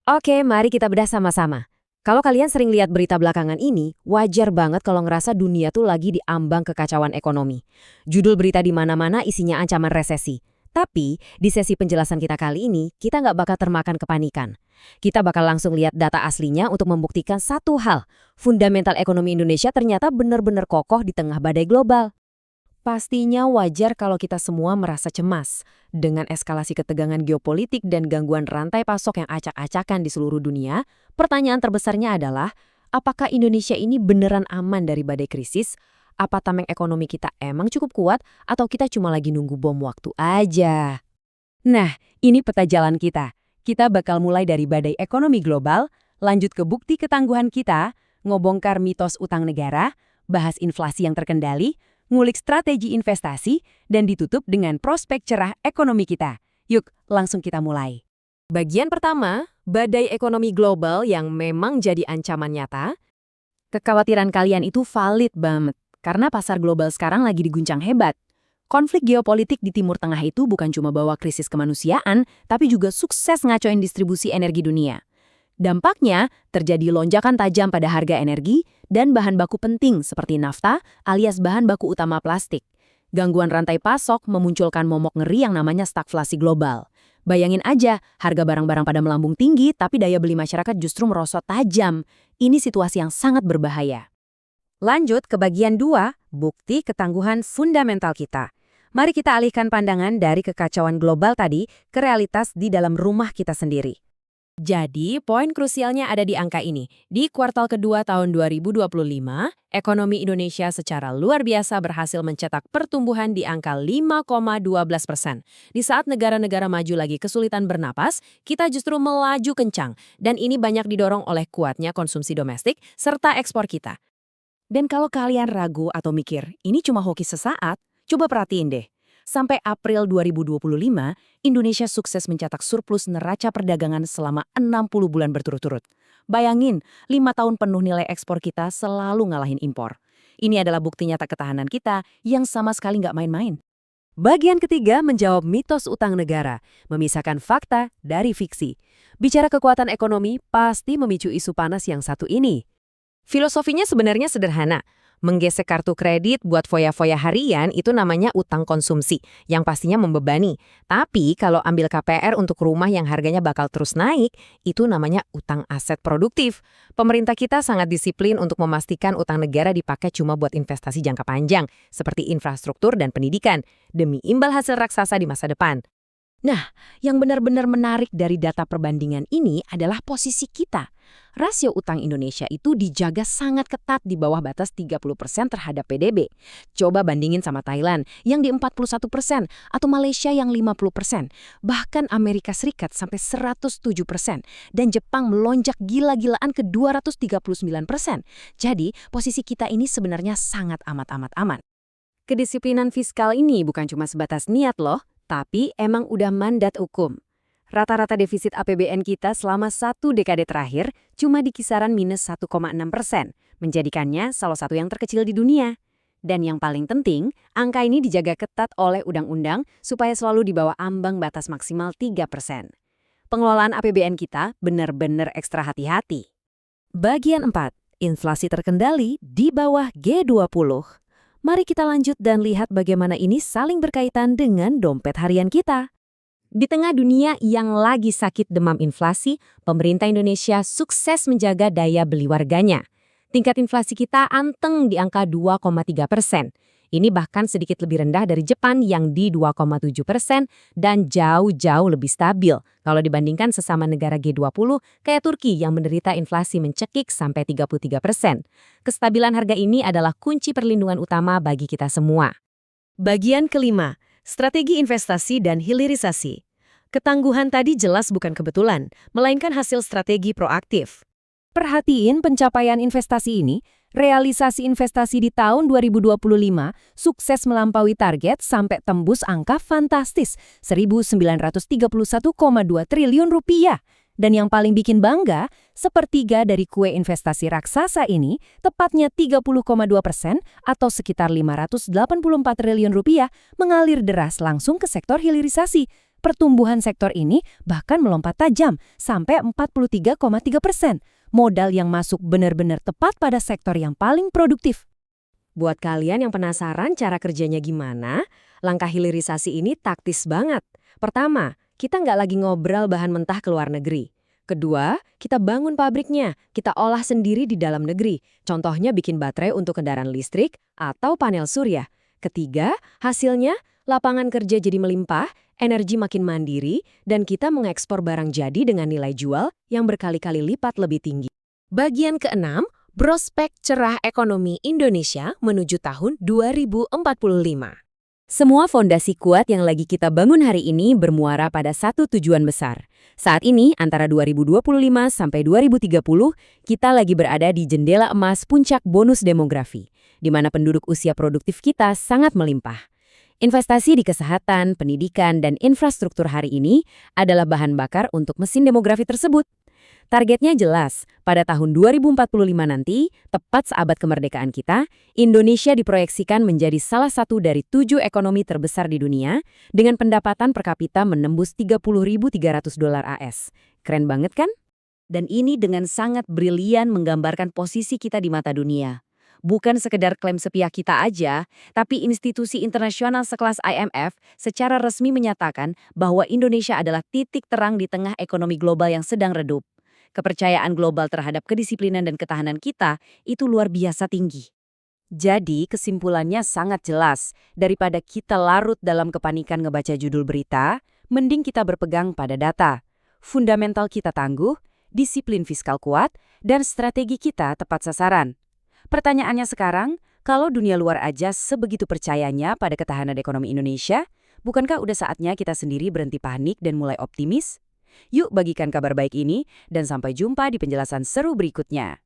Oke, mari kita bedah sama-sama. Kalau kalian sering lihat berita belakangan ini, wajar banget kalau ngerasa dunia tuh lagi di ambang kekacauan ekonomi. Judul berita di mana-mana isinya ancaman resesi. Tapi, di sesi penjelasan kita kali ini, kita nggak bakal termakan kepanikan. Kita bakal langsung lihat data aslinya untuk membuktikan satu hal. Fundamental ekonomi Indonesia ternyata benar-benar kokoh di tengah badai global. Pastinya wajar kalau kita semua merasa cemas. Dengan eskalasi ketegangan geopolitik dan gangguan rantai pasok yang acak-acakan di seluruh dunia, pertanyaan terbesarnya adalah, apakah Indonesia ini beneran aman dari badai krisis? Apa tameng ekonomi kita emang cukup kuat, atau kita cuma lagi nunggu bom waktu aja? Nah, ini peta jalan kita. Kita bakal mulai dari badai ekonomi global, lanjut ke bukti ketangguhan kita, ngebongkar mitos utang negara, bahas inflasi yang terkendali, ngulik strategi investasi, dan ditutup dengan prospek cerah ekonomi kita. Yuk, langsung kita mulai. Bagian pertama, badai ekonomi global yang memang jadi ancaman nyata. Kekhawatiran kalian itu valid banget, karena pasar global sekarang lagi diguncang hebat. Konflik geopolitik di Timur Tengah itu bukan cuma bawa krisis kemanusiaan, tapi juga sukses ngacoin distribusi energi dunia. Dampaknya, terjadi lonjakan tajam pada harga energi dan bahan baku penting seperti nafta alias bahan baku utama plastik. Gangguan rantai pasok memunculkan momok ngeri yang namanya stagflasi global. Bayangin aja, harga barang-barang pada melambung tinggi tapi daya beli masyarakat justru merosot tajam. Ini situasi yang sangat berbahaya. Lanjut ke bagian 2, bukti ketangguhan fundamental kita. Mari kita alihkan pandangan dari kekacauan global tadi ke realitas di dalam rumah kita sendiri. Jadi, poin krusialnya ada di angka ini. Di kuartal kedua tahun 2025, ekonomi Indonesia secara luar biasa berhasil mencetak pertumbuhan di angka 5,12%. Di saat negara-negara maju lagi kesulitan bernapas, kita justru melaju kencang. Dan ini banyak didorong oleh kuatnya konsumsi domestik serta ekspor kita. Dan kalau kalian ragu atau mikir, ini cuma hoki sesaat, coba perhatiin deh. Sampai April 2025, Indonesia sukses mencetak surplus neraca perdagangan selama 60 bulan berturut-turut. Bayangin, 5 tahun penuh nilai ekspor kita selalu ngalahin impor. Ini adalah bukti nyata ketahanan kita yang sama sekali nggak main-main. Bagian ketiga menjawab mitos utang negara, memisahkan fakta dari fiksi. Bicara kekuatan ekonomi pasti memicu isu panas yang satu ini. Filosofinya sebenarnya sederhana. Menggesek kartu kredit buat foya-foya harian itu namanya utang konsumsi, yang pastinya membebani. Tapi kalau ambil KPR untuk rumah yang harganya bakal terus naik, itu namanya utang aset produktif. Pemerintah kita sangat disiplin untuk memastikan utang negara dipakai cuma buat investasi jangka panjang, seperti infrastruktur dan pendidikan, demi imbal hasil raksasa di masa depan. Nah, yang benar-benar menarik dari data perbandingan ini adalah posisi kita. Rasio utang Indonesia itu dijaga sangat ketat di bawah batas 30% terhadap PDB. Coba bandingin sama Thailand yang di 41% atau Malaysia yang 50%. Bahkan Amerika Serikat sampai 107% dan Jepang melonjak gila-gilaan ke 239%. Jadi, posisi kita ini sebenarnya sangat amat aman. Kedisiplinan fiskal ini bukan cuma sebatas niat loh, tapi emang udah mandat hukum. Rata-rata defisit APBN kita selama 1 dekade terakhir cuma di kisaran minus 1,6%, menjadikannya salah satu yang terkecil di dunia. Dan yang paling penting, angka ini dijaga ketat oleh undang-undang supaya selalu di bawah ambang batas maksimal 3%. Pengelolaan APBN kita benar-benar ekstra hati-hati. Bagian 4, inflasi terkendali di bawah G20. Mari kita lanjut dan lihat bagaimana ini saling berkaitan dengan dompet harian kita. Di tengah dunia yang lagi sakit demam inflasi, pemerintah Indonesia sukses menjaga daya beli warganya. Tingkat inflasi kita anteng di angka 2,3%. Ini bahkan sedikit lebih rendah dari Jepang yang di 2,7% dan jauh-jauh lebih stabil kalau dibandingkan sesama negara G20 kayak Turki yang menderita inflasi mencekik sampai 33%. Kestabilan harga ini adalah kunci perlindungan utama bagi kita semua. Bagian kelima, strategi investasi dan hilirisasi. Ketangguhan tadi jelas bukan kebetulan, melainkan hasil strategi proaktif. Perhatiin pencapaian investasi ini. Realisasi investasi di tahun 2025 sukses melampaui target sampai tembus angka fantastis 1.931,2 triliun rupiah. Dan yang paling bikin bangga, sepertiga dari kue investasi raksasa ini, tepatnya 30,2% atau sekitar 584 triliun rupiah, mengalir deras langsung ke sektor hilirisasi. Pertumbuhan sektor ini bahkan melompat tajam sampai 43,3%. Modal yang masuk benar-benar tepat pada sektor yang paling produktif. Buat kalian yang penasaran cara kerjanya gimana, langkah hilirisasi ini taktis banget. Pertama, kita nggak lagi ngobrol bahan mentah ke luar negeri. Kedua, kita bangun pabriknya, kita olah sendiri di dalam negeri. Contohnya bikin baterai untuk kendaraan listrik atau panel surya. Ketiga, hasilnya lapangan kerja jadi melimpah, energi makin mandiri, dan kita mengekspor barang jadi dengan nilai jual yang berkali-kali lipat lebih tinggi. Bagian keenam, prospek cerah ekonomi Indonesia menuju tahun 2045. Semua fondasi kuat yang lagi kita bangun hari ini bermuara pada satu tujuan besar. Saat ini, antara 2025 sampai 2030, kita lagi berada di jendela emas puncak bonus demografi, di mana penduduk usia produktif kita sangat melimpah. Investasi di kesehatan, pendidikan, dan infrastruktur hari ini adalah bahan bakar untuk mesin demografi tersebut. Targetnya jelas, pada tahun 2045 nanti, tepat seabad kemerdekaan kita, Indonesia diproyeksikan menjadi salah satu dari 7 ekonomi terbesar di dunia dengan pendapatan per kapita menembus $30.300 AS. Keren banget kan? Dan ini dengan sangat brilian menggambarkan posisi kita di mata dunia. Bukan sekedar klaim sepihak kita aja, tapi institusi internasional sekelas IMF secara resmi menyatakan bahwa Indonesia adalah titik terang di tengah ekonomi global yang sedang redup. Kepercayaan global terhadap kedisiplinan dan ketahanan kita itu luar biasa tinggi. Jadi kesimpulannya sangat jelas, daripada kita larut dalam kepanikan ngebaca judul berita, mending kita berpegang pada data. Fundamental kita tangguh, disiplin fiskal kuat, dan strategi kita tepat sasaran. Pertanyaannya sekarang, kalau dunia luar aja sebegitu percayanya pada ketahanan ekonomi Indonesia, bukankah udah saatnya kita sendiri berhenti panik dan mulai optimis? Yuk bagikan kabar baik ini, dan sampai jumpa di penjelasan seru berikutnya.